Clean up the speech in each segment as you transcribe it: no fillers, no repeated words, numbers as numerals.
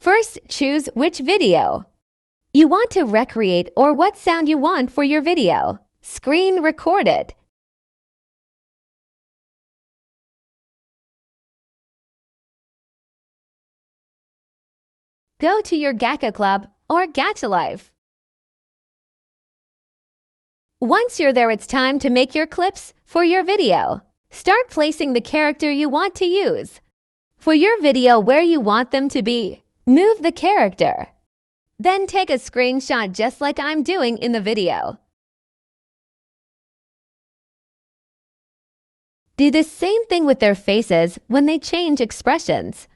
First, choose which video you want to recreate or what sound you want for your video. Screen record it. Go to your Gacha Club or Gacha Life. Once you're there, it's time to make your clips for your video. Start placing the character you want to use. For your video where you want them to be, move the character. Then take a screenshot just like I'm doing in the video. Do the same thing with their faces when they change expressions.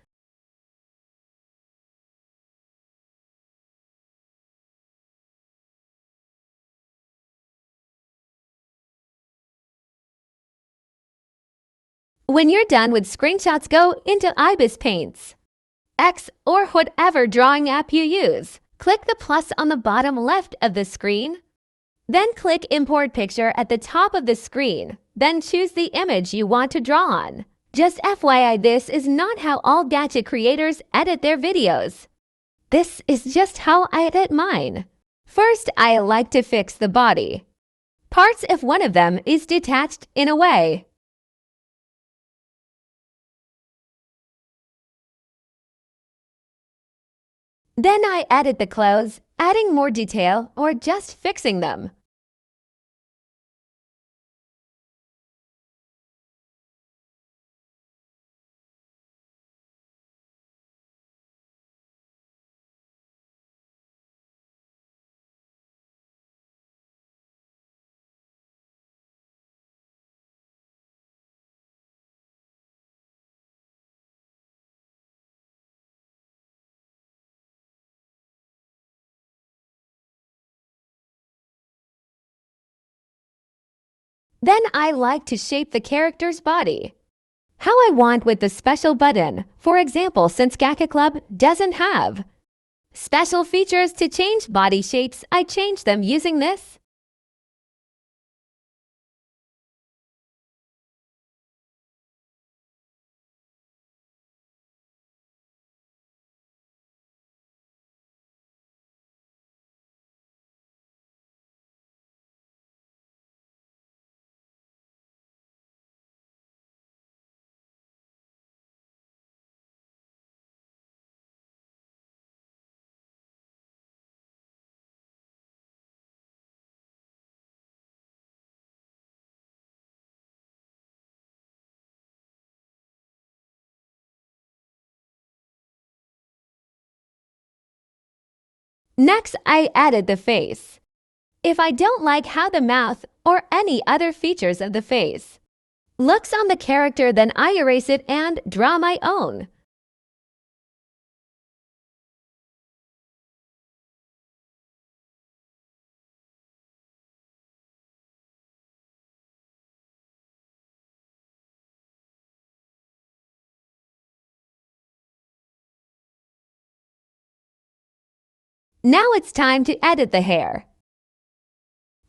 When you're done with screenshots, go into Ibis Paints, X, or whatever drawing app you use. Click the plus on the bottom left of the screen. Then click Import Picture at the top of the screen. Then choose the image you want to draw on. Just FYI, this is not how all Gacha creators edit their videos. This is just how I edit mine. First, I like to fix the body parts if one of them is detached in a way. Then I edit the clothes, adding more detail or just fixing them. Then I like to shape the character's body how I want with the special button. For example, since Gacha Club doesn't have special features to change body shapes, I change them using this. Next, I added the face. If I don't like how the mouth or any other features of the face looks on the character, then I erase it and draw my own. Now it's time to edit the hair.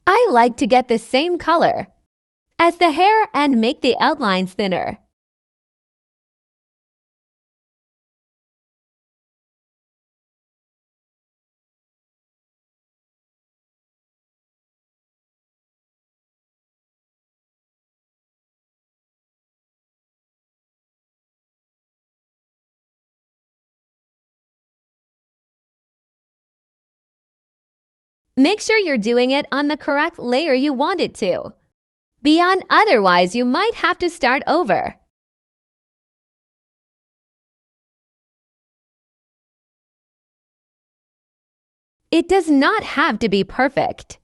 I like to get the same color as the hair and make the outlines thinner. Make sure you're doing it on the correct layer you want it to be on, otherwise you might have to start over. It does not have to be perfect.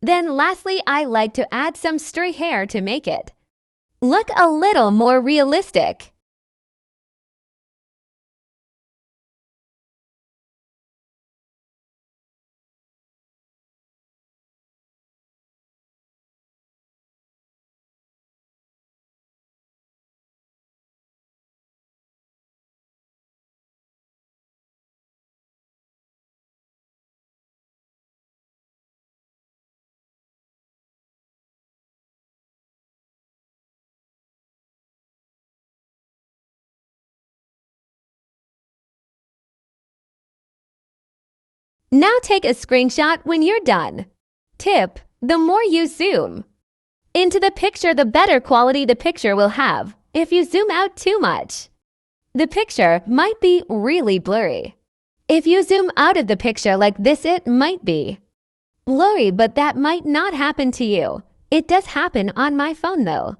Then lastly, I like to add some stray hair to make it look a little more realistic. Now take a screenshot when you're done. Tip: the more you zoom into the picture, the better quality the picture will have. If you zoom out too much, the picture might be really blurry. If you zoom out of the picture like this, it might be blurry, but that might not happen to you. It does happen on my phone though.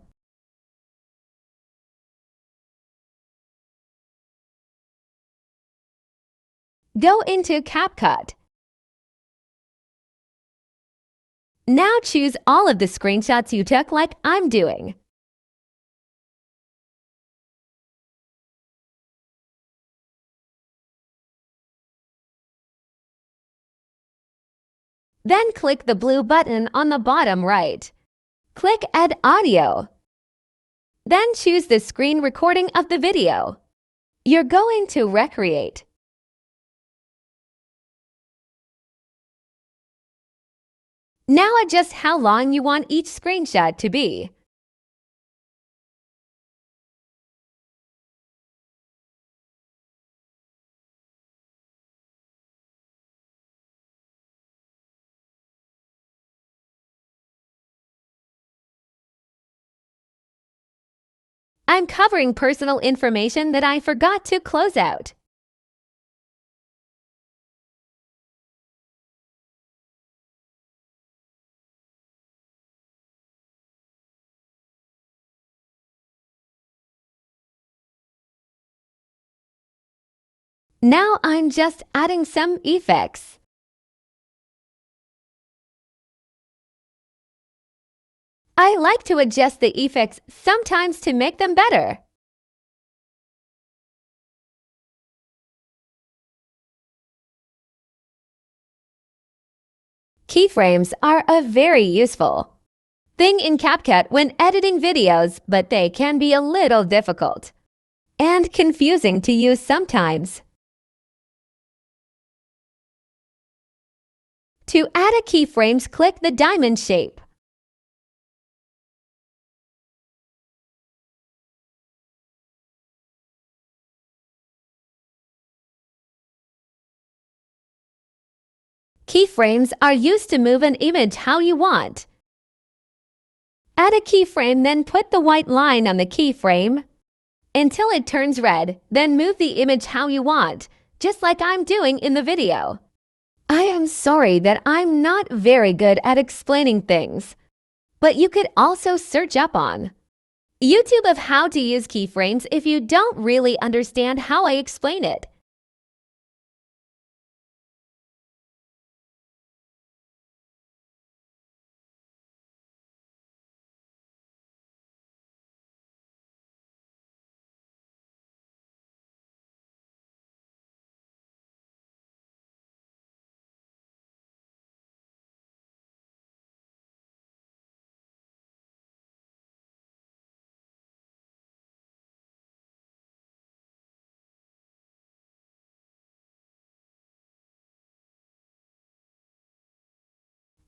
Go into CapCut. Now choose all of the screenshots you took like I'm doing. Then click the blue button on the bottom right. Click Add Audio. Then choose the screen recording of the video you're going to recreate. Now adjust how long you want each screenshot to be. I'm covering personal information that I forgot to close out. Now I'm just adding some effects. I like to adjust the effects sometimes to make them better. Keyframes are a very useful thing in CapCut when editing videos, but they can be a little difficult and confusing to use sometimes. To add a keyframes, click the diamond shape. Keyframes are used to move an image how you want. Add a keyframe, then put the white line on the keyframe until it turns red, then move the image how you want, just like I'm doing in the video. I am sorry that I'm not very good at explaining things, but you could also search up on YouTube of how to use keyframes if you don't really understand how I explain it.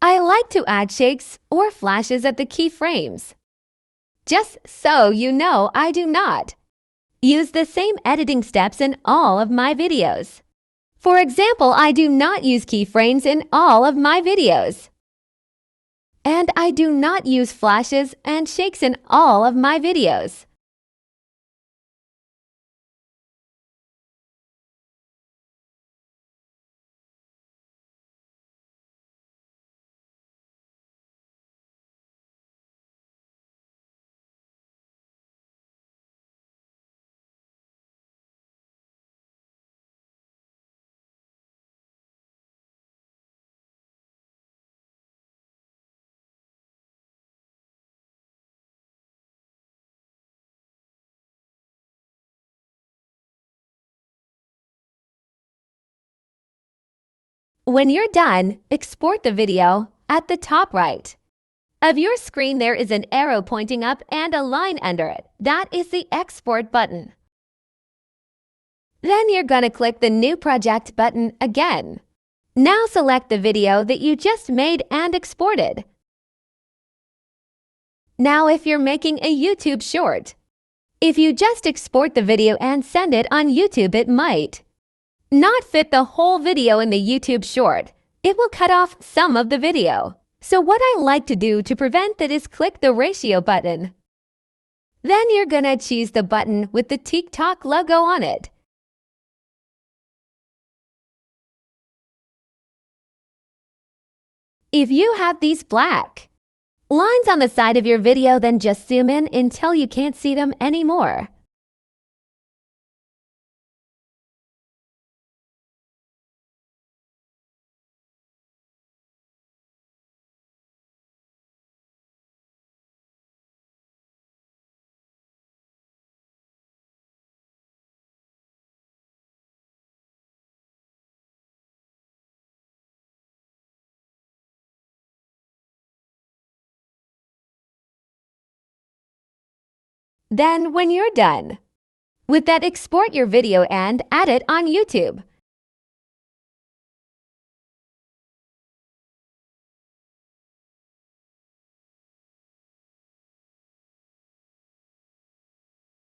I like to add shakes or flashes at the keyframes. Just so you know, I do not use the same editing steps in all of my videos. For example, I do not use keyframes in all of my videos. And I do not use flashes and shakes in all of my videos. When you're done, export the video. At the top right of your screen, there is an arrow pointing up and a line under it. That is the export button. Then you're going to click the New Project button again. Now select the video that you just made and exported. Now if you're making a YouTube short, if you just export the video and send it on YouTube, it might not fit the whole video in the YouTube short. It will cut off some of the video. So what I like to do to prevent that is click the ratio button. Then you're gonna choose the button with the TikTok logo on it. If you have these black lines on the side of your video, then just zoom in until you can't see them anymore. Then when you're done with that, export your video and add it on YouTube.